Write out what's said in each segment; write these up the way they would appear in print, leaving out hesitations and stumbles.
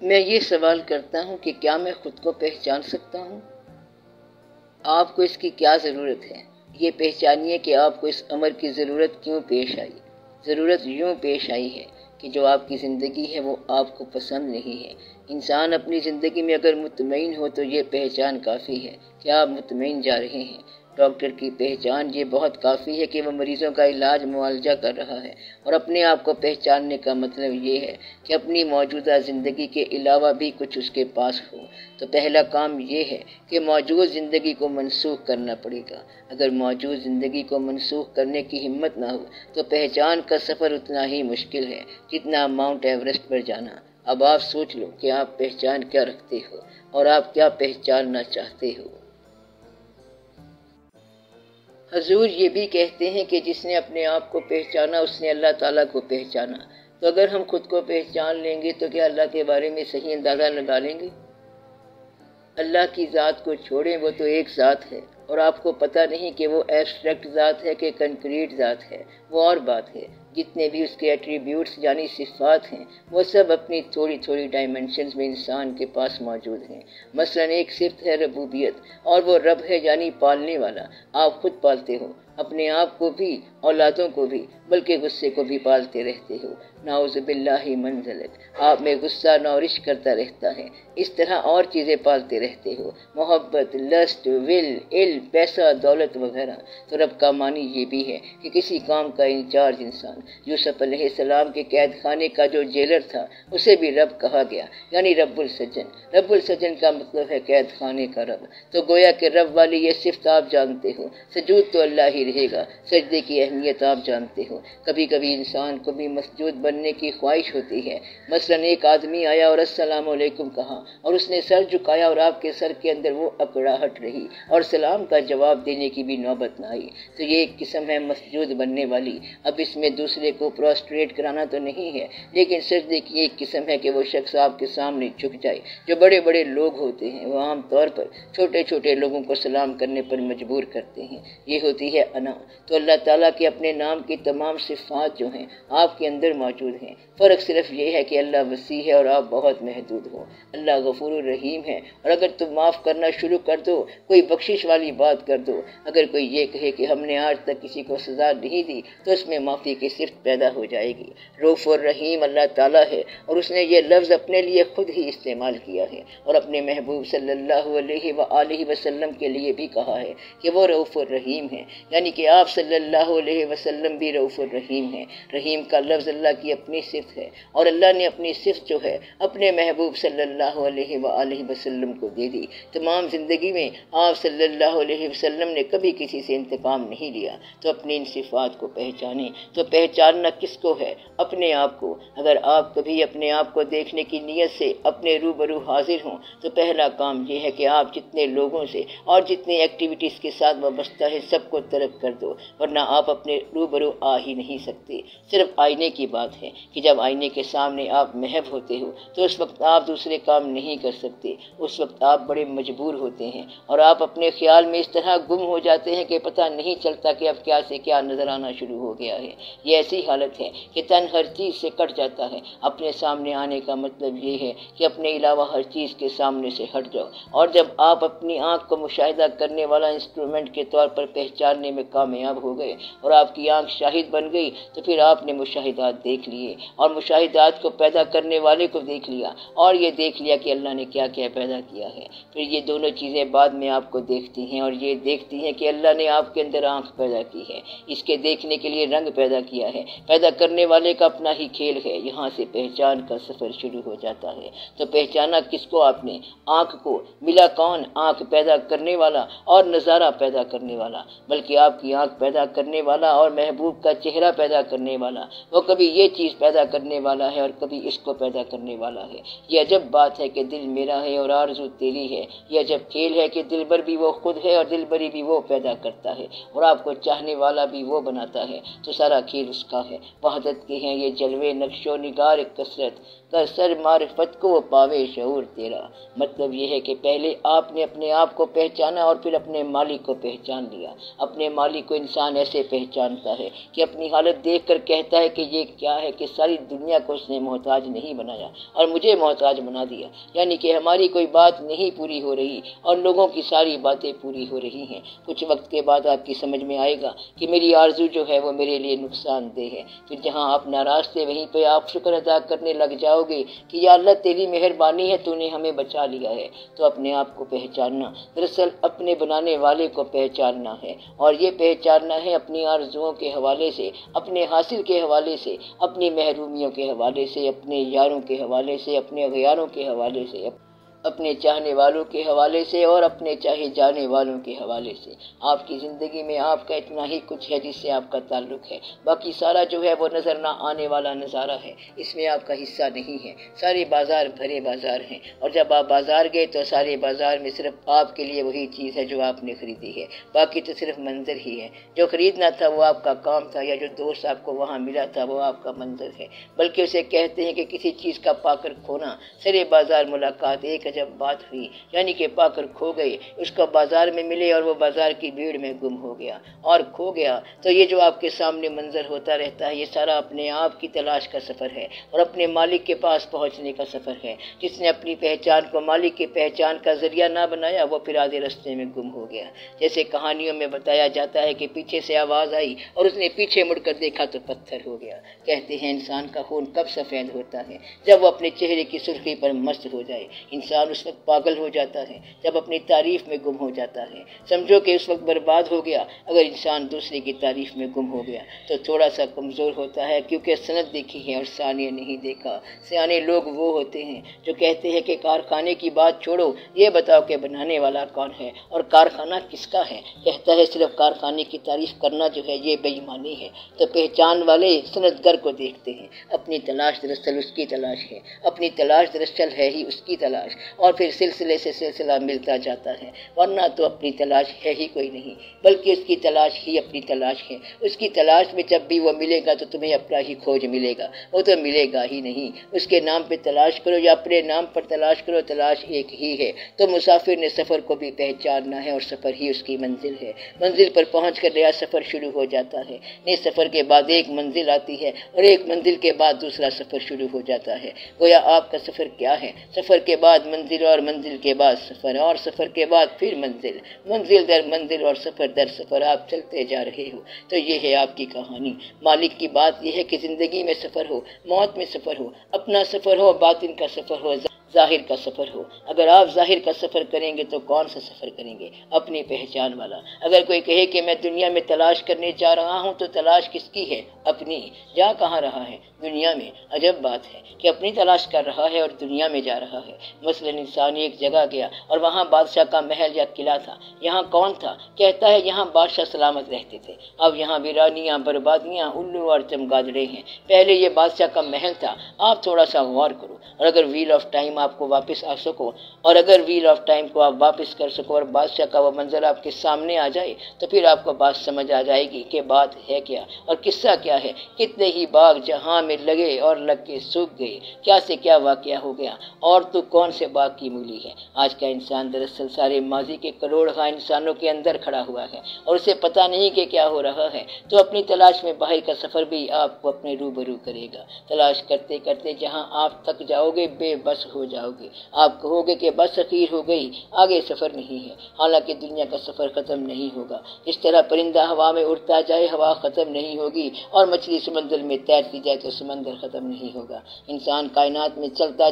میں یہ سوال کرتا ہوں کہ کیا میں خود کو پہچان سکتا ہوں؟ آپ کو اس کی کیا ضرورت ہے؟ یہ پہچانیے کہ آپ کو اس امر کی ضرورت کیوں پیش آئی۔ ضرورت یوں پیش آئی ہے کہ جو آپ کی زندگی ہے وہ آپ کو پسند نہیں ہے۔ انسان اپنی زندگی میں اگر مطمئن ہو تو یہ پہچان کافی ہے کہ آپ مطمئن جا رہے ہیں۔ ڈاکٹر کی پہچان یہ بہت کافی ہے کہ وہ مریضوں کا علاج معالجہ کر رہا ہے، اور اپنے آپ کو پہچاننے کا مطلب یہ ہے کہ اپنی موجودہ زندگی کے علاوہ بھی کچھ اس کے پاس ہو۔ تو پہلا کام یہ ہے کہ موجود زندگی کو منسوخ کرنا پڑے گا۔ اگر موجود زندگی کو منسوخ کرنے کی ہمت نہ ہو تو پہچان کا سفر اتنا ہی مشکل ہے جتنا ماؤنٹ ایوریسٹ پر جانا۔ اب آپ سوچ لو کہ آپ پہچان کیا رکھتے ہو اور آپ کیا پہچاننا چاہتے ہو۔ حضور یہ بھی کہتے ہیں کہ جس نے اپنے آپ کو پہچانا اس نے اللہ تعالیٰ کو پہچانا۔ تو اگر ہم خود کو پہچان لیں گے تو کیا اللہ کے بارے میں صحیح اندازہ لگا لیں گے؟ اللہ کی ذات کو چھوڑیں، وہ تو ایک ذات ہے، اور آپ کو پتہ نہیں کہ وہ ایبسٹریکٹ ذات ہے کہ کنکریٹ ذات ہے، وہ اور بات ہے۔ جتنے بھی اس کے ایٹریبیوٹس یعنی صفات ہیں وہ سب اپنی تھوڑی تھوڑی ڈائمنشنز میں انسان کے پاس موجود ہیں۔ مثلا ایک صفت ہے ربوبیت، اور وہ رب ہے یعنی پالنے والا۔ آپ خود پالتے ہو، اپنے آپ کو بھی، اولادوں کو بھی، بلکہ غصے کو بھی پالتے رہتے ہو۔ نعوذ باللہ من ذلک، آپ میں غصہ نورش کرتا رہتا ہے۔ اس طرح اور چیزیں پالتے رہتے ہو، محبت، لسٹ، ول، علم، پیسہ، دولت وغیرہ۔ تو رب کا معنی یہ بھی ہے کہ کسی کام کا انچارج انسان۔ یوسف علیہ السلام کے قید خانے کا جو جیلر تھا اسے بھی رب کہا گیا، یعنی رب السجن۔ رب السجن کا مطلب ہے قید خانے کا رب۔ تو گویا کہ رب والی یہ صفت آپ جانتے ہو۔ سجود تو اللہ ہی رہے گا، سجدے کی اہمیت آپ جانتے ہو۔ کبھی کبھی انسان کو بھی مسجود بننے کی خواہش ہوتی ہے۔ مثلا ایک آدمی آیا اور السلام علیکم کہا، اور اس نے سر جھکایا اور آپ کے سر کے اندر وہ اکڑاہٹ رہی اور سلام کا جواب دینے کی بھی نوبت نہ آئی، تو یہ ایک قسم ہے مسجود بننے والی۔ اب اس میں دوسرے کو پروسٹریٹ کرانا تو نہیں ہے، لیکن سجدے کی ایک قسم ہے کہ وہ شخص آپ کے سامنے جھک جائے۔ جو بڑے بڑے لوگ ہوتے ہیں وہ عام طور پر چھوٹے چھوٹے لوگوں کو سلام کرنے پر مجبور کرتے ہیں، یہ ہوتی ہے انا۔ تو اللہ تعالیٰ کے اپنے نام کی تمام صفات جو ہیں آپ کے اندر موجود ہیں۔ فرق صرف یہ ہے کہ اللہ وسیع ہے اور آپ بہت محدود ہو۔ اللہ غفور الرحیم ہے، اور اگر تم معاف کرنا شروع کر دو، کوئی بخشش والی بات کر دو، اگر کوئی یہ کہے کہ ہم نے آج تک کسی کو سزا نہیں دی تو اس میں معافی کی صفت پیدا ہو جائے گی۔ رؤوف الرحیم اللہ تعالیٰ ہے، اور اس نے یہ لفظ اپنے لیے خود ہی استعمال کیا ہے، اور اپنے محبوب صلی اللہ علیہ وآلہ وسلم کے لیے بھی کہا ہے کہ وہ رؤوف الرحیم ہے، یعنی کہ آپ صلی اللہ علیہ وسلم بھی رؤوف الرحیم ہیں۔ رحیم کا لفظ اللہ کی اپنی صفت ہے، اور اللہ نے اپنی صفت جو ہے اپنے محبوب صلی اللہ علیہ وآلہ وسلم کو دے دی۔ تمام زندگی میں آپ صلی اللہ علیہ وسلم نے کبھی کسی سے انتقام نہیں لیا۔ تو اپنی ان صفات کو پہچانیں۔ تو پہچاننا کس کو ہے؟ اپنے آپ کو۔ اگر آپ کبھی اپنے آپ کو دیکھنے کی نیت سے اپنے روبرو حاضر ہوں تو پہلا کام یہ ہے کہ آپ جتنے لوگوں سے اور جتنی ایکٹیویٹیز کے ساتھ وابستہ ہے سب کو ترک کر دو، ورنہ آپ اپنے روبرو آ ہی نہیں سکتے۔ صرف آئینے کی بات ہے کہ جب آئینے کے سامنے آپ محو ہوتے ہو تو اس وقت آپ دوسرے کام نہیں کر سکتے، اس وقت آپ بڑے مجبور ہوتے ہیں، اور آپ اپنے خیال میں اس طرح گم ہو جاتے ہیں کہ پتہ نہیں چلتا کہ اب کیا سے کیا نظر آنا شروع ہو گیا ہے۔ یہ ایسی حالت ہے کہ تن ہر چیز سے کٹ جاتا ہے۔ اپنے سامنے آنے کا مطلب یہ ہے کہ اپنے علاوہ ہر چیز کے سامنے سے ہٹ جاؤ، اور جب آپ اپنی آنکھ کو مشاہدہ کرنے والا انسٹرومنٹ کے طور پر پہچاننے میں کامیاب ہو گئے اور آپ کی آنکھ شاہد بن گئی تو پھر آپ نے مشاہدات دیکھ لیے، اور مشاہدات کو پیدا کرنے والے کو دیکھ لیا، اور یہ دیکھ لیا کہ اللہ نے کیا کیا پیدا کیا ہے۔ پھر یہ دونوں چیزیں بعد میں آپ کو دیکھتی ہیں، اور یہ دیکھتی ہیں کہ اللہ نے آپ کے اندر آنکھ پیدا کی ہے، اس کے دیکھنے کے لیے رنگ پیدا کیا ہے۔ پیدا کرنے والے کا اپنا ہی کھیل ہے، یہاں سے پہچان کا سفر شروع ہو جاتا ہے۔ تو پہچانا کس کو آپ نے؟ آنکھ کو۔ ملا کون؟ آنکھ پیدا کرنے والا اور نظارہ پیدا کرنے والا، بلکہ آپ کی آنکھ پیدا کرنے والا اور محبوب کا چہرہ پیدا کرنے والا۔ وہ کبھی یہ چیز پیدا کرنے والا ہے اور کبھی اس کو پیدا کرنے والا ہے۔ یہ عجب بات ہے کہ دل میرا ہے اور آرزو تیری ہے۔ یہ عجب کھیل ہے کہ دلبر بھی وہ خود ہے اور دلبری بھی وہ پیدا کرتا ہے، اور آپ کو چاہنے والا بھی وہ بناتا ہے۔ تو سارا کھیل اس کا ہے۔ وحدت کے ہیں یہ جلوے نقش و نگار کثرت، کر سر معرفت کو وہ پاوے شعور تیرا۔ مطلب یہ ہے کہ پہلے آپ نے اپنے آپ کو پہچانا اور پھر اپنے مالک کو پہچان لیا۔ اپنے مالک کو انسان ایسے پہچانتا ہے، کہ اپنی حالت دیکھ کر کہتا ہے کہ یہ کیا ہے کہ ساری دنیا کو اس نے محتاج نہیں بنایا اور مجھے محتاج بنا دیا، یعنی کہ ہماری کوئی بات نہیں پوری ہو رہی اور لوگوں کی ساری باتیں پوری ہو رہی ہیں۔ کچھ وقت کے بعد آپ کی سمجھ میں آئے گا کہ میری آرزو جو ہے وہ میرے لیے نقصان دہ ہے، پھر جہاں آپ ناراض تھے وہیں پہ آپ شکر ادا کرنے لگ جاؤ گے کہ یا اللہ تیری مہربانی ہے، تو نے ہمیں بچا لیا ہے۔ تو اپنے آپ کو پہچاننا دراصل اپنے بنانے والے کو پہچاننا ہے، اور یہ پہچاننا ہے اپنی آرزوؤں کے حوالے سے، اپنے حاصل کے حوالے سے، اپنی محرومیوں کے حوالے سے، اپنے یاروں کے حوالے سے، اپنے غیاروں کے حوالے سے، اپنے چاہنے والوں کے حوالے سے اور اپنے چاہے جانے والوں کے حوالے سے۔ آپ کی زندگی میں آپ کا اتنا ہی کچھ ہے جس سے آپ کا تعلق ہے، باقی سارا جو ہے وہ نظر نہ آنے والا نظارہ ہے، اس میں آپ کا حصہ نہیں ہے۔ سارے بازار بھرے بازار ہیں، اور جب آپ بازار گئے تو سارے بازار میں صرف آپ کے لیے وہی چیز ہے جو آپ نے خریدی ہے، باقی تو صرف منظر ہی ہے۔ جو خریدنا تھا وہ آپ کا کام تھا، یا جو دوست آپ کو وہاں ملا تھا وہ آپ کا منظر ہے۔ بلکہ اسے کہتے ہیں کہ کسی چیز کا پا کر کھونا، سرے بازار ملاقات ایک عجب بات ہوئی، یعنی کہ پا کر کھو گئے، اس کو بازار میں ملے اور وہ بازار کی بھیڑ میں گم ہو گیا اور کھو گیا۔ تو یہ جو آپ کے سامنے منظر ہوتا رہتا ہے، یہ سارا اپنے آپ کی تلاش کا سفر ہے اور اپنے مالک کے پاس پہنچنے کا سفر ہے۔ جس نے اپنی پہچان کو مالک کی پہچان کا ذریعہ نہ بنایا وہ پھر آدھے رستے میں گم ہو گیا۔ جیسے کہانیوں میں بتایا جاتا ہے کہ پیچھے سے آواز آئی اور اس نے پیچھے مڑ کر دیکھا تو پتھر ہو گیا۔ کہتے ہیں انسان کا خون کب سفید ہوتا ہے؟ جب وہ اپنے چہرے کی سرخی پر مست ہو جائے۔ انسان اس وقت پاگل ہو جاتا ہے جب اپنی تعریف میں گم ہو جاتا ہے۔ سمجھو کہ اس وقت برباد ہو گیا اگر انسان دوسرے کی تعریف میں گم ہو گیا۔ تو تھوڑا سا کمزور ہوتا ہے کیونکہ سند دیکھی ہے اور ثانیہ نہیں دیکھا۔ سیانے لوگ وہ ہوتے ہیں جو کہتے ہیں کہ کارخانے کی بات چھوڑو، یہ بتاؤ کہ بنانے والا کون ہے اور کارخانہ کس کا ہے۔ کہتا ہے صرف کارخانے کی تعریف کرنا جو ہے یہ بے ایمانی ہے۔ تو پہچان والے صنعتگر کو دیکھتے ہیں، اپنی تلاش دراصل اس کی تلاش ہے، اپنی تلاش دراصل ہے ہی اس کی تلاش، اور پھر سلسلے سے سلسلہ ملتا جاتا ہے، ورنہ تو اپنی تلاش ہے ہی کوئی نہیں، بلکہ اس کی تلاش ہی اپنی تلاش ہے۔ اس کی تلاش میں جب بھی وہ ملے گا تو تمہیں اپنا ہی کھوج ملے گا، وہ تو ملے گا ہی نہیں۔ اس کے نام پہ تلاش کرو یا اپنے نام پر تلاش کرو، تلاش ایک ہی ہے۔ تو مسافر نے سفر کو بھی پہچاننا ہے اور سفر ہی اس کی منزل ہے۔ منزل پر پہنچ کر نیا سفر شروع ہو جاتا ہے، نئے سفر کے بعد ایک منزل آتی ہے اور ایک منزل کے بعد دوسرا سفر شروع ہو جاتا ہے۔ گویا آپ کا سفر کیا ہے؟ سفر کے بعد منزل اور منزل کے بعد سفر اور سفر کے بعد پھر منزل، منزل در منزل اور سفر در سفر آپ چلتے جا رہے ہو۔ تو یہ ہے آپ کی کہانی۔ مالک کی بات یہ ہے کہ زندگی میں سفر ہو، موت میں سفر ہو، اپنا سفر ہو، باطن کا سفر ہو، ظاہر کا سفر ہو۔ اگر آپ ظاہر کا سفر کریں گے تو کون سا سفر کریں گے؟ اپنی پہچان والا۔ اگر کوئی کہے کہ میں دنیا میں تلاش کرنے جا رہا ہوں تو تلاش کس کی ہے؟ اپنی۔ جا کہاں رہا ہے؟ دنیا میں۔ عجب بات ہے کہ اپنی تلاش کر رہا ہے اور دنیا میں جا رہا ہے۔ مثلا انسان ایک جگہ گیا اور وہاں بادشاہ کا محل یا قلعہ تھا، یہاں کون تھا؟ کہتا ہے یہاں بادشاہ سلامت رہتے تھے، اب یہاں ویرانیاں، بربادیاں، الو اور چمگادڑے ہیں۔ پہلے یہ بادشاہ کا محل تھا۔ آپ تھوڑا سا غور کرو، اور اگر ویل آف ٹائم آپ کو واپس آ سکو، اور اگر ویل آف ٹائم کو آپ واپس کر سکو اور بادشاہ کا وہ منظر آپ کے سامنے آ جائے تو پھر آپ کو بات سمجھ آ جائے گی کہ بات ہے کیا اور قصہ کیا ہے۔ کتنے ہی باغ جہاں میں لگے اور لگ کے سوکھ گئے، کیا سے کیا واقعہ ہو گیا، اور تو کون سے باغ کی مولی ہے۔ آج کا انسان دراصل سارے ماضی کے کروڑ ہاں انسانوں کے اندر کھڑا ہوا ہے اور اسے پتہ نہیں کہ کیا ہو رہا ہے۔ تو اپنی تلاش میں باہر کا سفر بھی آپ کو اپنے روبرو کرے گا۔ تلاش کرتے کرتے جہاں آپ تک جاؤ گے بے بس ہو جاؤ گے، آپ کہو گے کہ بس اخیر ہو گئی، آگے سفر نہیں ہے۔ حالانکہ دنیا کا سفر ختم نہیں ہوگا۔ اس طرح پرندہ ہوا میں اڑتا جائے ہوا ختم نہیں ہوگی، اور مچھلی سمندر میں تیرتی جائے تو سمندر ختم نہیں ہوگا۔ انسان کائنات میں چلتا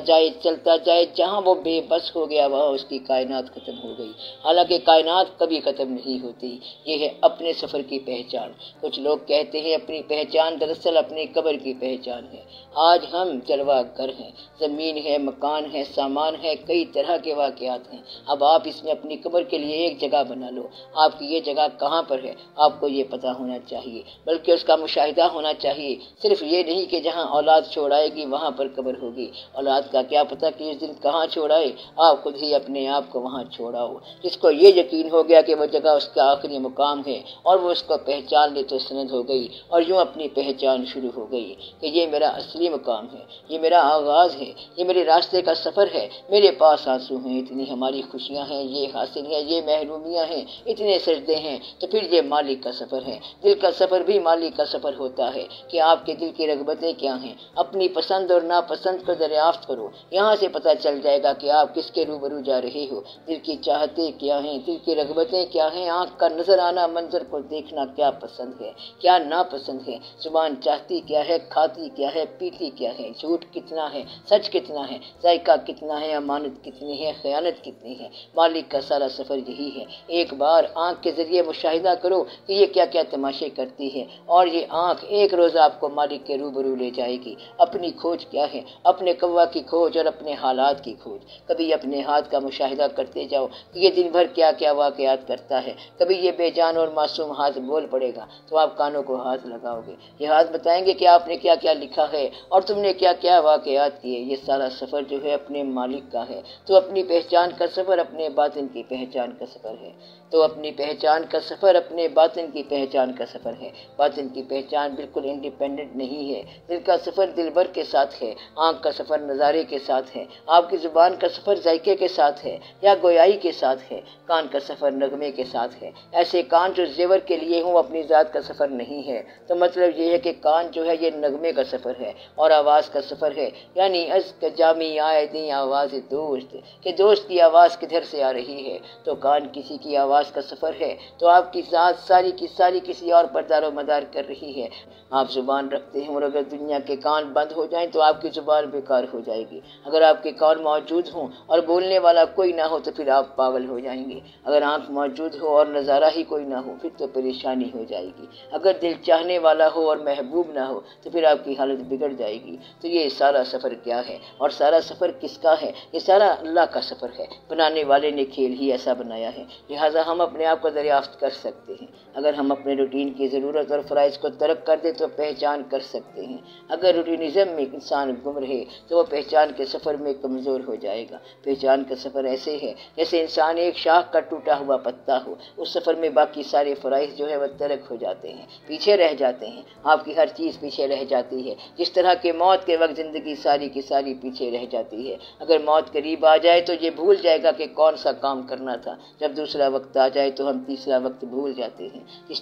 جائے، جہاں وہ بے بس ہو گیا وہاں اس کی کائنات ختم ہو گئی۔ حالانکہ کائنات کبھی ختم نہیں ہوتی۔ یہ ہے اپنے سفر کی پہچان۔ کچھ لوگ کہتے ہیں اپنی پہچان دراصل اپنی قبر کی پہچان ہے۔ آج ہم جلوہ گر ہیں، زمین ہے، مکان ہے، سامان ہے، کئی طرح کے واقعات ہیں۔ اب آپ اس میں اپنی قبر کے لیے ایک جگہ بنا لو۔ آپ کی یہ جگہ کہاں پر ہے آپ کو یہ پتہ ہونا چاہیے، بلکہ اس کا مشاہدہ ہونا چاہیے۔ صرف یہ نہیں کہ جہاں اولاد چھوڑ آئے گی وہاں پر قبر ہوگی۔ اولاد کا کیا پتہ کہ اس دن کہاں چھوڑ آئے، آپ خود ہی اپنے آپ کو وہاں چھوڑاؤ۔ جس کو یہ یقین ہو گیا کہ وہ جگہ اس کا آخری مقام ہے اور وہ اس کو پہچان لے تو سند ہو گئی، اور یوں اپنی پہچان شروع ہو گئی کہ یہ میرا اصلی مقام ہے، یہ میرا آغاز ہے، یہ میرے راستے کا سفر ہے، میرے پاس آنسو ہیں، اتنی ہماری خوشیاں ہیں، یہ حاصل ہیں، یہ محرومیاں ہیں، اتنے سجدے ہیں، تو پھر یہ مالک کا سفر ہے۔ دل کا سفر بھی مالک کا سفر ہوتا ہے کہ آپ کے دل کی رغبتیں کیا ہیں، اپنی پسند اور ناپسند کو دریافت کرو، یہاں سے پتہ چل جائے گا کہ آپ کس کے روبرو جا رہے ہو، دل کی چاہتیں کیا ہیں، دل کی رغبتیں کیا ہیں، آنکھ کا نظر آنا، منظر کو دیکھنا کیا پسند ہے، کیا ناپسند ہے، زبان چاہتی کیا ہے، کھاتی کیا ہے، پیتی کیا ہے، جھوٹ کتنا ہے، سچ کتنا ہے، ذائقہ کتنا ہے، امانت کتنی ہے، خیانت کتنی ہے۔ مالک کا سارا سفر یہی ہے۔ ایک بار آنکھ کے ذریعے مشاہدہ کرو کہ یہ کیا کیا تماشے کرتی ہے، اور یہ آنکھ ایک روز آپ کو مالک کے روبرو لے جائے گی۔ اپنی کھوج کیا ہے، اپنے کوا کی کھوج اور اپنے حالات کی کھوج۔ کبھی اپنے ہاتھ کا مشاہدہ کرتے جاؤ کہ یہ دن بھر کیا کیا واقعات کرتا ہے، کبھی یہ بے جان اور معصوم ہاتھ بول پڑے گا تو آپ کانوں کو ہاتھ لگاؤ گے، یہ ہاتھ بتائیں گے کہ آپ نے کیا کیا لکھا ہے اور تم نے کیا کیا واقعات کیے۔ یہ سارا سفر جو ہے اپنے مالک کا ہے۔ تو اپنی پہچان کا سفر اپنے باطن کی پہچان کا سفر ہے، تو اپنی پہچان کا سفر اپنے باطن کی پہچان کا سفر ہے۔ باطن کی پہچان بالکل انڈیپینڈنٹ نہیں ہے۔ دل کا سفر دل بھر کے ساتھ ہے، آنکھ کا سفر نظارے کے ساتھ ہے، آپ کی زبان کا سفر ذائقے کے ساتھ ہے یا گویائی کے ساتھ ہے، کان کا سفر نغمے کے ساتھ ہے۔ ایسے کان جو زیور کے لیے ہوں اپنی ذات کا سفر نہیں ہے۔ تو مطلب یہ ہے کہ کان جو ہے یہ نغمے کا سفر ہے اور آواز کا سفر ہے، یعنی از جامی آئے دیں آواز دوست، کہ دوست کی آواز کدھر سے آ رہی ہے۔ تو کان کسی کی آواز کا سفر ہے تو آپ کی ذات ساری کی ساری کسی اور پر دار و مدار کر رہی ہے۔ آپ زبان رکھتے ہیں اور اگر دنیا کے کان بند ہو جائیں تو آپ کی زبان بیکار ہو جائے گی۔ اگر آپ کے کان موجود ہوں اور بولنے والا کوئی نہ ہو تو پھر آپ پاگل ہو جائیں گے۔ اگر آنکھ موجود ہو اور نظارہ ہی کوئی نہ ہو پھر تو پریشانی ہو جائے گی۔ اگر دل چاہنے والا ہو اور محبوب نہ ہو تو پھر آپ کی حالت بگڑ جائے گی۔ تو یہ سارا سفر کیا ہے اور سارا سفر کس کا ہے؟ یہ سارا اللہ کا سفر ہے۔ بنانے والے نے کھیل ہی ایسا بنایا ہے، لہٰذا ہم اپنے آپ کو دریافت کر سکتے ہیں۔ اگر ہم اپنے روٹین کی ضرورت اور فرائض کو ترک کر دیں تو پہچان کر سکتے ہیں۔ اگر روٹینزم میں انسان گم رہے تو وہ پہچان کے سفر میں کمزور ہو جائے گا۔ پہچان کا سفر ایسے ہے جیسے انسان ایک شاخ کا ٹوٹا ہوا پتا ہو، اس سفر میں باقی سارے فرائض جو ہے وہ ترک ہو جاتے ہیں، پیچھے رہ جاتے ہیں، آپ کی ہر چیز پیچھے رہ جاتی ہے، جس طرح کہ موت کے وقت زندگی ساری کی ساری پیچھے رہ جاتی ہے۔ اگر موت قریب آ جائے تو یہ بھول جائے گا کہ کون سا کام کرنا تھا، جب دوسرا وقت آ جائے تو ہم تیسرا وقت بھول جاتے ہیں۔ جس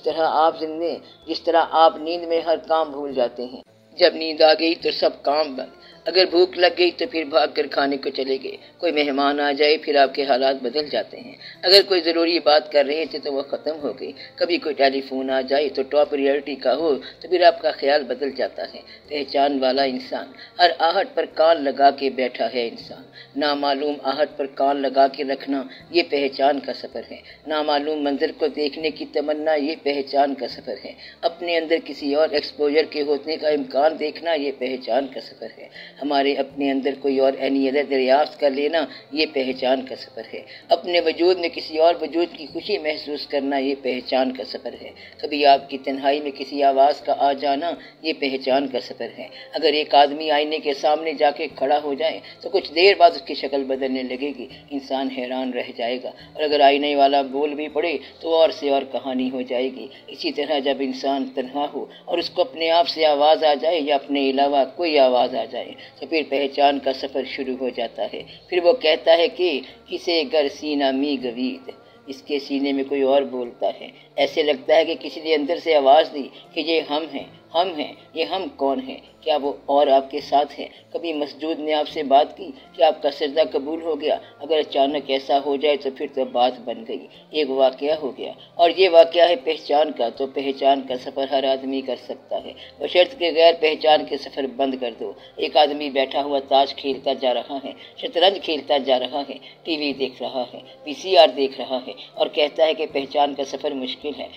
طرح آپ نیند میں ہر کام بھول جاتے ہیں، جب نیند آ گئی تو سب کام بند۔ اگر بھوک لگ گئی تو پھر بھاگ کر کھانے کو چلے گئے، کوئی مہمان آ جائے پھر آپ کے حالات بدل جاتے ہیں۔ اگر کوئی ضروری بات کر رہے تھے تو وہ ختم ہو گئی، کبھی کوئی ٹیلی فون آ جائے تو ٹاپ ریئلٹی کا ہو تو پھر آپ کا خیال بدل جاتا ہے۔ پہچان والا انسان ہر آہٹ پر کان لگا کے بیٹھا ہے انسان۔ نامعلوم آہٹ پر کان لگا کے رکھنا یہ پہچان کا سفر ہے۔ نامعلوم منظر کو دیکھنے کی تمنا یہ پہچان کا سفر ہے۔ اپنے اندر کسی اور ایکسپوجر کے ہونے کا امکان دیکھنا یہ پہچان کا سفر ہے۔ ہمارے اپنے اندر کوئی اور اینیت دریافت کر لینا یہ پہچان کا سفر ہے۔ اپنے وجود میں کسی اور وجود کی خوشی محسوس کرنا یہ پہچان کا سفر ہے۔ کبھی آپ کی تنہائی میں کسی آواز کا آ جانا یہ پہچان کا سفر ہے۔ اگر ایک آدمی آئینے کے سامنے جا کے کھڑا ہو جائے تو کچھ دیر بعد اس کی شکل بدلنے لگے گی، انسان حیران رہ جائے گا، اور اگر آئینے والا بول بھی پڑے تو اور سے اور کہانی ہو جائے گی۔ اسی طرح جب انسان تنہا ہو اور اس کو اپنے آپ سے آواز آ جائے یا اپنے علاوہ کوئی آواز آ جائے تو پھر پہچان کا سفر شروع ہو جاتا ہے۔ پھر وہ کہتا ہے کہ کسے گر سینہ می گوید، اس کے سینے میں کوئی اور بولتا ہے۔ ایسے لگتا ہے کہ کسی نے اندر سے آواز دی کہ یہ ہم ہیں، ہم ہیں، یہ ہم کون ہیں؟ کیا وہ اور آپ کے ساتھ ہے؟ کبھی مسجود نے آپ سے بات کی کہ آپ کا سجدہ قبول ہو گیا؟ اگر اچانک ایسا ہو جائے تو پھر تو بات بن گئی، ایک واقعہ ہو گیا، اور یہ واقعہ ہے پہچان کا۔ تو پہچان کا سفر ہر آدمی کر سکتا ہے، بشرط کہ غیر پہچان کے سفر بند کر دو۔ ایک آدمی بیٹھا ہوا تاش کھیلتا جا رہا ہے، شطرنج کھیلتا جا رہا ہے، ٹی وی دیکھ رہا ہے، VCR دیکھ رہا ہے اور کہتا ہے کہ پہچان کا سفر مشکل ہے۔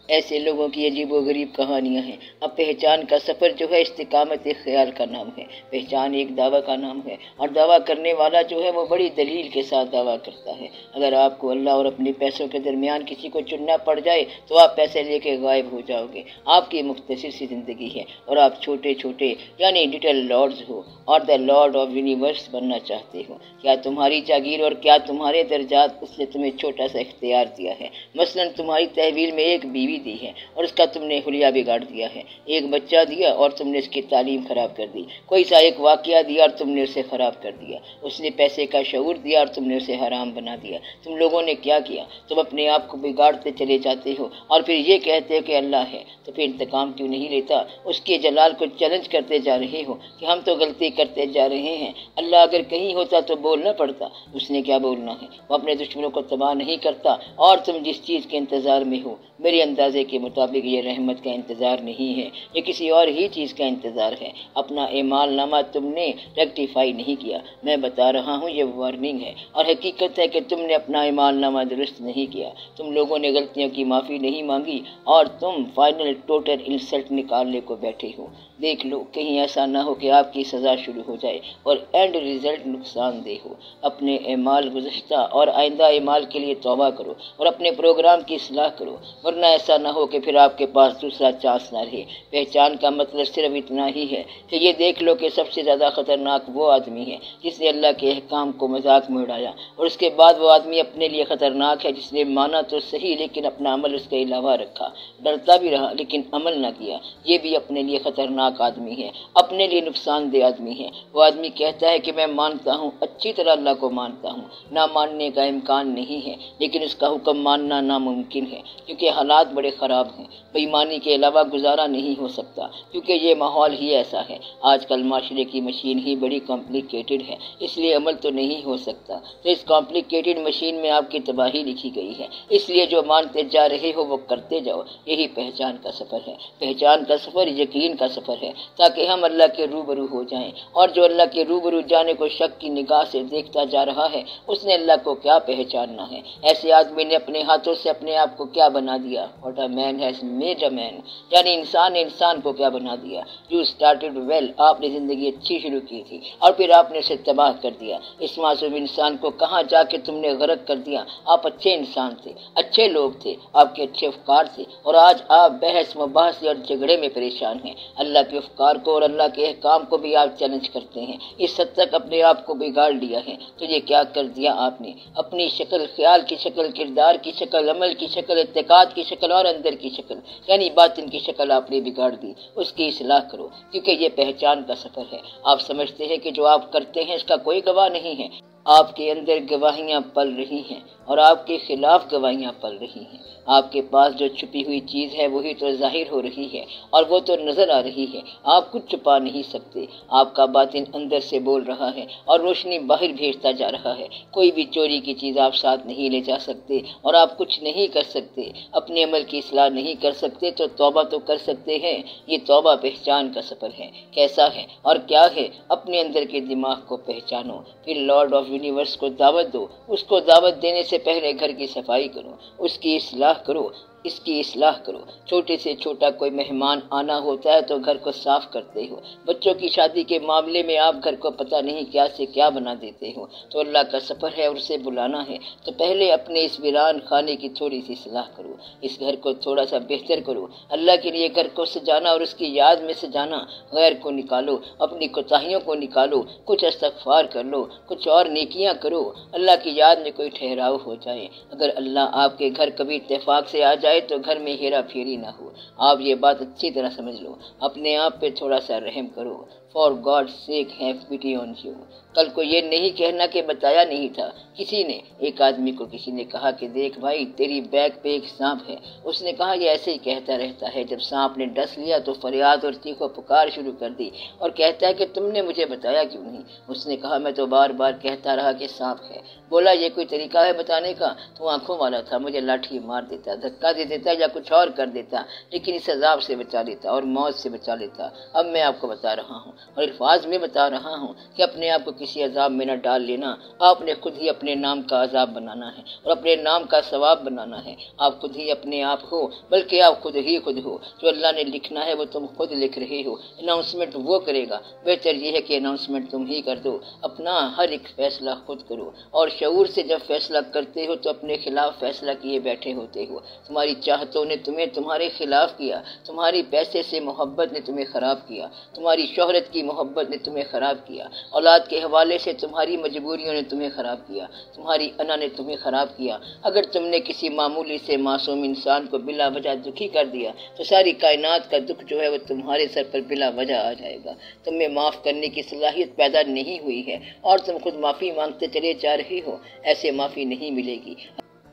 ایسے لوگوں کی عجیب و غریب کہانیاں ہیں۔ اب پہچان کا سفر جو ہے استقامت خیال کا نام ہے۔ پہچان ایک دعویٰ کا نام ہے، اور دعویٰ کرنے والا جو ہے وہ بڑی دلیل کے ساتھ دعویٰ کرتا ہے۔ اگر آپ کو اللہ اور اپنے پیسوں کے درمیان کسی کو چننا پڑ جائے تو آپ پیسے لے کے غائب ہو جاؤ گے۔ آپ کی مختصر سی زندگی ہے اور آپ چھوٹے چھوٹے یعنی لٹل لارڈز ہو اور دا لارڈ آف یونیورس بننا چاہتے ہو۔ کیا تمہاری جاگیر اور کیا تمہارے درجات اس نے تمہیں چھوٹا سا اختیار دیا ہے؟ مثلاً تمہاری تحویل میں ایک بیوی دی ہے اور اس کا تم نے حلیہ بگاڑ دیا ہے۔ ایک بچہ دیا اور تم نے اس کی تعلیم خراب کر دی، کوئی سا ایک واقعہ دیا اور تم نے اسے خراب کر دیا، اس نے پیسے کا شعور دیا اور تم نے اسے حرام بنا دیا۔ تم لوگوں نے کیا کیا؟ تم اپنے آپ کو بگاڑتے چلے جاتے ہو اور پھر یہ کہتے ہو کہ اللہ ہے، تو پھر انتقام کیوں نہیں لیتا؟ اس کے جلال کو چیلنج کرتے جا رہے ہو کہ ہم تو غلطی کرتے جا رہے ہیں، اللہ اگر کہیں ہوتا تو بولنا پڑتا، اس نے کیا بولنا ہے؟ وہ اپنے دشمنوں کو تباہ نہیں کرتا، اور تم جس چیز کے انتظار میں ہو میرے اندازے کے مطابق یہ رحمت کا انتظار نہیں ہے، یہ کسی اور ہی چیز کا انتظار ہے۔ اپنا اعمال نامہ تم نے ریکٹیفائی نہیں کیا، میں بتا رہا ہوں یہ وارننگ ہے، اور حقیقت ہے کہ تم نے اپنا اعمال نامہ درست نہیں کیا، تم لوگوں نے غلطیوں کی معافی نہیں مانگی اور تم فائنل ٹوٹل انسلٹ نکالنے کو بیٹھے ہو۔ دیکھ لو کہیں ایسا نہ ہو کہ آپ کی سزا شروع ہو جائے اور اینڈ ریزلٹ نقصان دہ ہو۔ اپنے اعمال گزشتہ اور آئندہ اعمال کے لیے توبہ کرو اور اپنے پروگرام کی اصلاح کرو، ورنہ ایسا نہ ہو کہ پھر آپ کے پاس دوسرا چانس نہ رہے۔ پہچان کا مطلب صرف اتنا ہی ہے کہ یہ دیکھ لو کہ سب سے زیادہ خطرناک وہ آدمی ہے جس نے اللہ کے احکام کو مذاق میں اڑایا، اور اس کے بعد وہ آدمی اپنے لیے خطرناک ہے جس نے مانا تو صحیح لیکن اپنا عمل اس کے علاوہ رکھا، ڈرتا بھی رہا لیکن عمل نہ کیا، یہ بھی اپنے لیے خطرناک آدمی ہے، اپنے لیے نقصان دہ آدمی ہے۔ وہ آدمی کہتا ہے کہ میں مانتا ہوں، اچھی طرح اللہ کو مانتا ہوں، نہ ماننے کا امکان نہیں ہے، لیکن اس کا حکم ماننا ناممکن ہے کیونکہ حالات بڑے خراب ہیں، بے ایمانی کے علاوہ گزارا نہیں ہو سکتا کیونکہ یہ ماحول ہی ایسا ہے۔ آج کل معاشرے کی مشین ہی بڑی کمپلیکیٹڈ ہے، اس لیے عمل تو نہیں ہو سکتا، تو اس کمپلیکیٹڈ مشین میں آپ کی تباہی لکھی گئی ہے، اس لیے جو مانتے جا رہے ہو وہ کرتے جاؤ، یہی پہچان کا سفر ہے۔ پہچان کا سفر یقین کا سفر ہے تاکہ ہم اللہ کے روبرو ہو جائیں، اور جو اللہ کے روبرو جانے کو شک کی نگاہ سے دیکھتا جا رہا ہے اس نے اللہ کو کیا پہچاننا ہے؟ ایسے آدمی نے اپنے ہاتھوں سے اپنے آپ کو کیا بنا دیا؟ What a man has made a man، یعنی انسان نے انسان کو کیا بنا دیا؟ You started well، آپ نے زندگی اچھی شروع کی تھی اور پھر آپ نے اسے تباہ کر دیا۔ اس معصوم انسان کو کہاں جا کے تم نے غرق کر دیا؟ آپ اچھے انسان تھے، اچھے لوگ تھے، آپ کے اچھے افکار تھے، اور آج آپ بحث مباحث اور جھگڑے میں پریشان ہیں۔ اللہ کے افکار کو اور اللہ کے احکام کو بھی آپ چیلنج کرتے ہیں، اس حد تک اپنے آپ کو بگاڑ لیا ہے۔ تو یہ کیا کر دیا آپ نے؟ اپنی شکل، خیال کی شکل، کردار کی شکل، عمل کی شکل، اعتقاد کی شکل اور اندر کی شکل یعنی باطن کی شکل آپ نے بگاڑ دی، اس کی اصلاح کرو کیونکہ یہ پہچان کا سفر ہے۔ آپ سمجھتے ہیں کہ جو آپ کرتے ہیں اس کا کوئی گواہ نہیں ہے، آپ کے اندر گواہیاں پل رہی ہیں اور آپ کے خلاف گواہیاں پل رہی ہیں۔ آپ کے پاس جو چھپی ہوئی چیز ہے وہی تو ظاہر ہو رہی ہے اور وہ تو نظر آ رہی ہے، آپ کچھ چھپا نہیں سکتے۔ آپ کا باطن اندر سے بول رہا ہے اور روشنی باہر بھیجتا جا رہا ہے۔ کوئی بھی چوری کی چیز آپ ساتھ نہیں لے جا سکتے اور آپ کچھ نہیں کر سکتے، اپنے عمل کی اصلاح نہیں کر سکتے تو توبہ تو کر سکتے ہیں۔ یہ توبہ پہچان کا سفر ہے۔ کیسا ہے اور کیا ہے؟ اپنے اندر کے دماغ کو پہچانو، پھر لارڈ آف یونیورس کو دعوت دو، اس کو دعوت دینے سے پہلے گھر کی صفائی کرو، اس کی اصلاح کرو، اس کی اصلاح کرو۔ چھوٹے سے چھوٹا کوئی مہمان آنا ہوتا ہے تو گھر کو صاف کرتے ہو، بچوں کی شادی کے معاملے میں آپ گھر کو پتہ نہیں کیا سے کیا بنا دیتے ہو۔ تو اللہ کا سفر ہے اور اسے بلانا ہے تو پہلے اپنے اس ویران خانے کی تھوڑی سی اصلاح کرو، اس گھر کو تھوڑا سا بہتر کرو۔ اللہ کے لیے گھر کو سجانا اور اس کی یاد میں سجانا، غیر کو نکالو، اپنی کوتاہیوں کو نکالو، کچھ استغفار کر لو، کچھ اور نیکیاں کرو، اللہ کی یاد میں کوئی ٹھہراؤ ہو جائے۔ اگر اللہ آپ کے گھر کبھی اتفاق سے آ جائے تو گھر میں ہیرا پھیری نہ ہو۔ آپ یہ بات اچھی طرح سمجھ لو، اپنے آپ پہ تھوڑا سا رحم کرو۔ For God's sake have pity on you۔ کل کو یہ نہیں کہنا کہ بتایا نہیں تھا۔ کسی نے، ایک آدمی کو کسی نے کہا کہ دیکھ بھائی تیری بیگ پہ ایک سانپ ہے۔ اس نے کہا یہ ایسے ہی کہتا رہتا ہے، جب سانپ نے ڈس لیا تو فریاد اور چیخ و پکار شروع کر دی اور کہتا ہے کہ تم نے مجھے بتایا کیوں نہیں؟ اس نے کہا میں تو بار بار کہتا رہا کہ سانپ ہے۔ بولا یہ کوئی طریقہ ہے بتانے کا؟ تو آنکھوں والا تھا، مجھے لاٹھی مار دیتا، دھکا دے دیتا یا کچھ اور کر دیتا، لیکن اس عذاب سے بچا لیتا اور موت سے بچا لیتا۔ اب میں آپ کو بتا رہا ہوں اور الفاظ میں بتا رہا ہوں کہ اپنے آپ کو کسی عذاب میں نہ ڈال لینا۔ آپ نے خود ہی اپنے نام کا عذاب بنانا ہے اور اپنے نام کا ثواب بنانا ہے۔ آپ خود ہی اپنے آپ ہو، بلکہ آپ خود ہی خود ہو۔ جو اللہ نے لکھنا ہے وہ تم خود لکھ رہے ہو، اناؤنسمنٹ وہ کرے گا۔ بہتر یہ ہے کہ اناؤنسمنٹ تم ہی کر دو۔ اپنا ہر ایک فیصلہ خود کرو اور شعور سے جب فیصلہ کرتے ہو تو اپنے خلاف فیصلہ کیے بیٹھے ہوتے ہو۔ تمہاری چاہتوں نے تمہیں تمہارے خلاف کیا، تمہاری پیسے سے محبت نے تمہیں خراب کیا، تمہاری شہرت کی محبت نے تمہیں خراب کیا، اولاد کے حوالے سے تمہاری مجبوریوں نے تمہیں خراب کیا، تمہاری انا نے تمہیں خراب کیا۔ اگر تم نے کسی معمولی سے معصوم انسان کو بلا وجہ دکھی کر دیا تو ساری کائنات کا دکھ جو ہے وہ تمہارے سر پر بلا وجہ آ جائے گا۔ تم میں معاف کرنے کی صلاحیت پیدا نہیں ہوئی ہے اور تم خود معافی مانگتے چلے جا رہے ہو، ایسے معافی نہیں ملے گی۔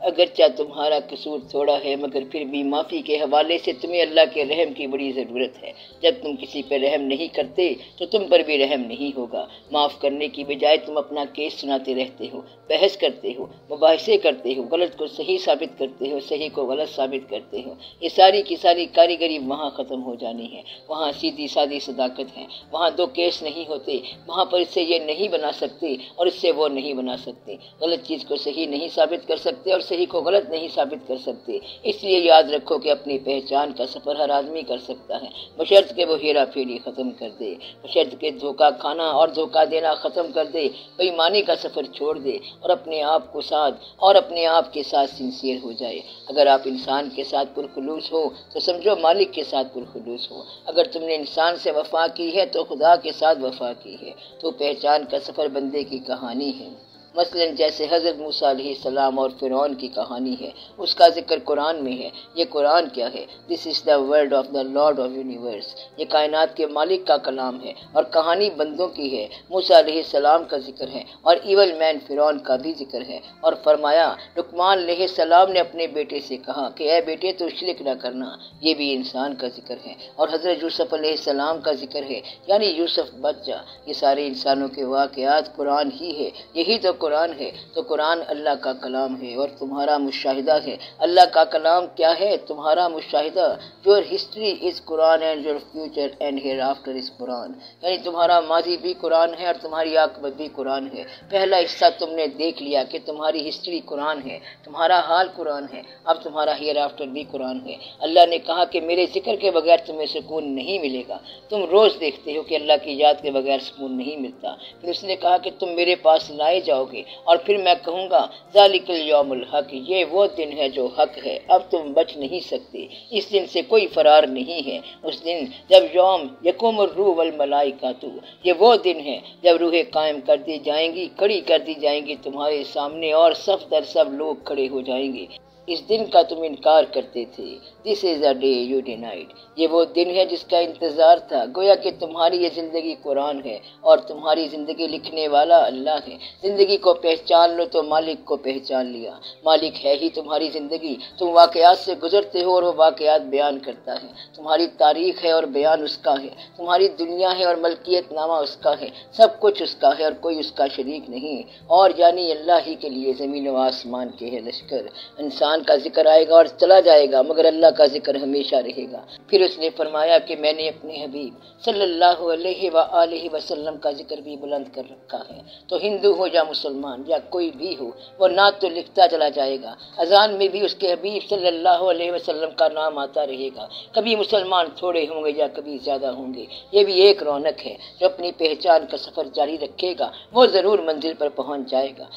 اگرچہ تمہارا قصور تھوڑا ہے مگر پھر بھی معافی کے حوالے سے تمہیں اللہ کے رحم کی بڑی ضرورت ہے۔ جب تم کسی پہ رحم نہیں کرتے تو تم پر بھی رحم نہیں ہوگا۔ معاف کرنے کی بجائے تم اپنا کیس سناتے رہتے ہو، بحث کرتے ہو، مباحثے کرتے ہو، غلط کو صحیح ثابت کرتے ہو، صحیح کو غلط ثابت کرتے ہو۔ یہ ساری کی ساری کاریگری وہاں ختم ہو جانی ہے۔ وہاں سیدھی سادی صداقت ہے، وہاں دو کیس نہیں ہوتے، وہاں پر اس سے یہ نہیں بنا سکتے اور اس سے وہ نہیں بنا سکتے، غلط چیز کو صحیح نہیں ثابت کر سکتے اور صحیح کو غلط نہیں ثابت کر سکتے۔ اس لیے یاد رکھو کہ اپنی پہچان کا سفر ہر آدمی کر سکتا ہے، بشرط کہ وہ ہیرا پھیری ختم کر دے، بشرط کہ دھوکہ کھانا اور دھوکہ دینا ختم کر دے، بے ایمانی کا سفر چھوڑ دے اور اپنے آپ کے ساتھ سنسیئر ہو جائے۔ اگر آپ انسان کے ساتھ پرخلوص ہو تو سمجھو مالک کے ساتھ پرخلوص ہو۔ اگر تم نے انسان سے وفا کی ہے تو خدا کے ساتھ وفا کی ہے۔ تو پہچان کا سفر بندے کی کہانی ہے۔ مثلا جیسے حضرت موسیٰ علیہ السلام اور فرعون کی کہانی ہے، اس کا ذکر قرآن میں ہے۔ یہ قرآن کیا ہے؟ This is the word of the Lord of universe, یہ کائنات کے مالک کا کلام ہے اور کہانی بندوں کی ہے۔ موسیٰ علیہ السلام کا ذکر ہے اور ایول مین فرعون کا بھی ذکر ہے۔ اور فرمایا لقمان علیہ السلام نے اپنے بیٹے سے کہا کہ اے بیٹے تو شرک نہ کرنا، یہ بھی انسان کا ذکر ہے۔ اور حضرت یوسف علیہ السلام کا ذکر ہے، یعنی یوسف بچ جا۔ یہ سارے انسانوں کے واقعات قرآن ہی ہے، یہی تو قرآن ہے۔ تو قرآن اللہ کا کلام ہے اور تمہارا مشاہدہ ہے۔ اللہ کا کلام کیا ہے؟ تمہارا مشاہدہ۔ Your history is Quran and your future and hereafter is Quran، یعنی تمہارا ماضی بھی قرآن ہے اور تمہاری عاقبت بھی قرآن ہے۔ پہلا حصہ تم نے دیکھ لیا کہ تمہاری ہسٹری قرآن ہے، تمہارا حال قرآن ہے، اب تمہارا ہیئر آفٹر بھی قرآن ہے۔ اللہ نے کہا کہ میرے ذکر کے بغیر تمہیں سکون نہیں ملے گا۔ تم روز دیکھتے ہو کہ اللہ کی یاد کے بغیر سکون نہیں ملتا۔ پھر اس نے کہا کہ تم میرے پاس لائے جاؤ گے اور پھر میں کہوں گا ذالک الیوم الحق، یہ وہ دن ہے جو حق ہے، اب تم بچ نہیں سکتے، اس دن سے کوئی فرار نہیں ہے۔ اس دن جب یوم یقوم الروح والملائکۃ، یہ وہ دن ہے جب روحیں قائم کر دی جائیں گی، کھڑی کر دی جائیں گی تمہارے سامنے اور صف در صف لوگ کھڑے ہو جائیں گے۔ اس دن کا تم انکار کرتے تھے۔ دس از اے ڈے یو ڈینائڈ، یہ وہ دن ہے جس کا انتظار تھا۔ گویا کہ تمہاری یہ زندگی قرآن ہے اور تمہاری زندگی لکھنے والا اللہ ہے۔ زندگی کو پہچان لو تو مالک کو پہچان لیا۔ مالک ہے ہی تمہاری زندگی، تم واقعات سے گزرتے ہو اور وہ واقعات بیان کرتا ہے۔ تمہاری تاریخ ہے اور بیان اس کا ہے، تمہاری دنیا ہے اور ملکیت نامہ اس کا ہے، سب کچھ اس کا ہے اور کوئی اس کا شریک نہیں۔ اور یعنی اللہ ہی کے لیے زمین و آسمان کے ہے لشکر۔ انسان کا ذکر آئے گا اور چلا جائے گا مگر اللہ کا ذکر ہمیشہ رہے گا۔ پھر اس نے فرمایا کہ میں نے اپنے حبیب صلی اللہ علیہ وآلہ وسلم کا ذکر بھی بلند کر رکھا ہے۔ تو ہندو ہو یا مسلمان یا کوئی بھی ہو، وہ نعت تو لکھتا چلا جائے گا، اذان میں بھی اس کے حبیب صلی اللہ علیہ وسلم کا نام آتا رہے گا۔ کبھی مسلمان تھوڑے ہوں گے یا کبھی زیادہ ہوں گے، یہ بھی ایک رونق ہے۔ جو اپنی پہچان کا سفر جاری رکھے گا وہ ضرور منزل پر پہنچ جائے گا،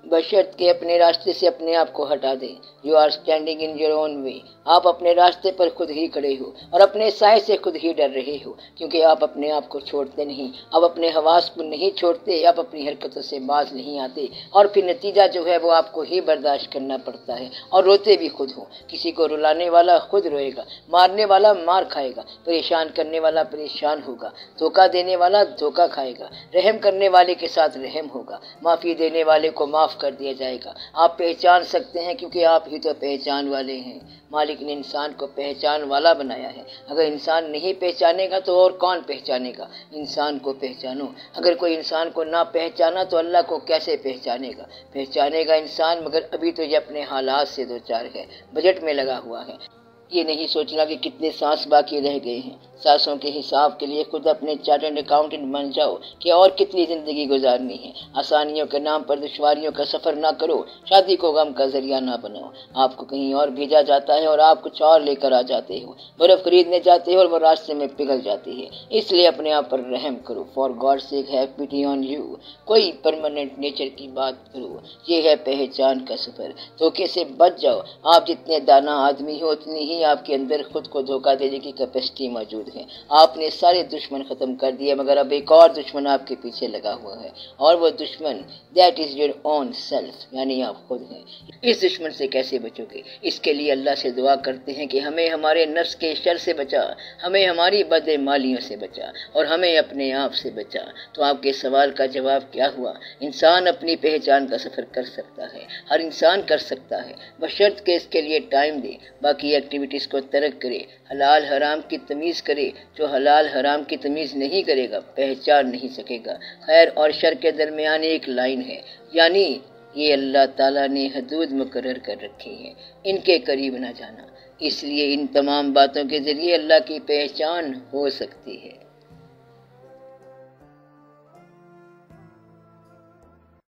بشرط کہ اپنے راستے سے اپنے آپ کو ہٹا دیں۔ You are standing in your own way, آپ اپنے راستے پر خود ہی کھڑے ہو اور اپنے سائے سے خود ہی ڈر رہے ہو، کیونکہ آپ اپنے آپ کو چھوڑتے نہیں، آپ اپنے حواس کو نہیں چھوڑتے، آپ اپنی حرکتوں سے باز نہیں آتے، اور پھر نتیجہ جو ہے وہ آپ کو ہی برداشت کرنا پڑتا ہے اور روتے بھی خود ہو۔ کسی کو رلانے والا خود روئے گا، مارنے والا مار کھائے گا، پریشان کرنے والا پریشان ہوگا، دھوکہ دینے والا دھوکہ کھائے گا، رحم کرنے والے کے ساتھ رحم ہوگا، معافی دینے والے کو معاف کر دیا جائے گا۔ آپ پہچان سکتے ہیں کیونکہ آپ ہی تو پہچان والے ہیں۔ مالک نے انسان کو پہچان والا بنایا ہے۔ اگر انسان نہیں پہچانے گا تو اور کون پہچانے گا؟ انسان کو پہچانو۔ اگر کوئی انسان کو نہ پہچانا تو اللہ کو کیسے پہچانے گا؟ پہچانے گا انسان، مگر ابھی تو یہ اپنے حالات سے دوچار ہے، بجٹ میں لگا ہوا ہے۔ یہ نہیں سوچنا کہ کتنے سانس باقی رہ گئے ہیں۔ سانسوں کے حساب کے لیے خود اپنے چارٹرڈ اکاؤنٹنٹ بن جاؤ کہ اور کتنی زندگی گزارنی ہے۔ آسانیوں کے نام پر دشواریوں کا سفر نہ کرو، شادی کو غم کا ذریعہ نہ بناؤ۔ آپ کو کہیں اور بھیجا جاتا ہے اور آپ کچھ اور لے کر آ جاتے ہو۔ برف خریدنے جاتے ہو اور وہ راستے میں پگھل جاتی ہے۔ اس لیے اپنے آپ پر رحم کرو۔ فار گاڈ سیک ہیو پیٹی آن یو۔ کوئی پرماننٹ نیچر کی بات کرو۔ یہ ہے پہچان کا سفر۔ دھوکے سے بچ جاؤ۔ آپ جتنے دانا آدمی ہو اتنی ہی آپ کے اندر خود کو دھوکہ دینے کی کیپیسٹی موجود ہے۔ آپ نے سارے دشمن ختم کر دیے مگر اب ایک اور دشمن آپ کے پیچھے لگا ہوا ہے، اور وہ دشمن that is your own self, یعنی آپ خود ہیں۔ اس دشمن سے کیسے بچو گے؟ اس کے لیے اللہ سے دعا کرتے ہیں کہ ہمیں ہمارے نفس کے شر سے بچا، ہمیں ہماری بد مالیوں سے بچا، اور ہمیں اپنے آپ سے بچا۔ تو آپ کے سوال کا جواب کیا ہوا؟ انسان اپنی پہچان کا سفر کر سکتا ہے، ہر انسان کر سکتا ہے، بشرط کہ اس کے لیے ٹائم دے، باقی ایکٹیویٹیز کو ترک کرے، حلال حرام کی تمیز کرے۔ جو حلال حرام کی تمیز نہیں کرے گا پہچان نہیں سکے گا۔ خیر اور شر کے درمیان ایک لائن ہے، یعنی یہ اللہ تعالیٰ نے حدود مقرر کر رکھی ہیں، ان کے قریب نہ جانا۔ اس لیے ان تمام باتوں کے ذریعے اللہ کی پہچان ہو سکتی ہے۔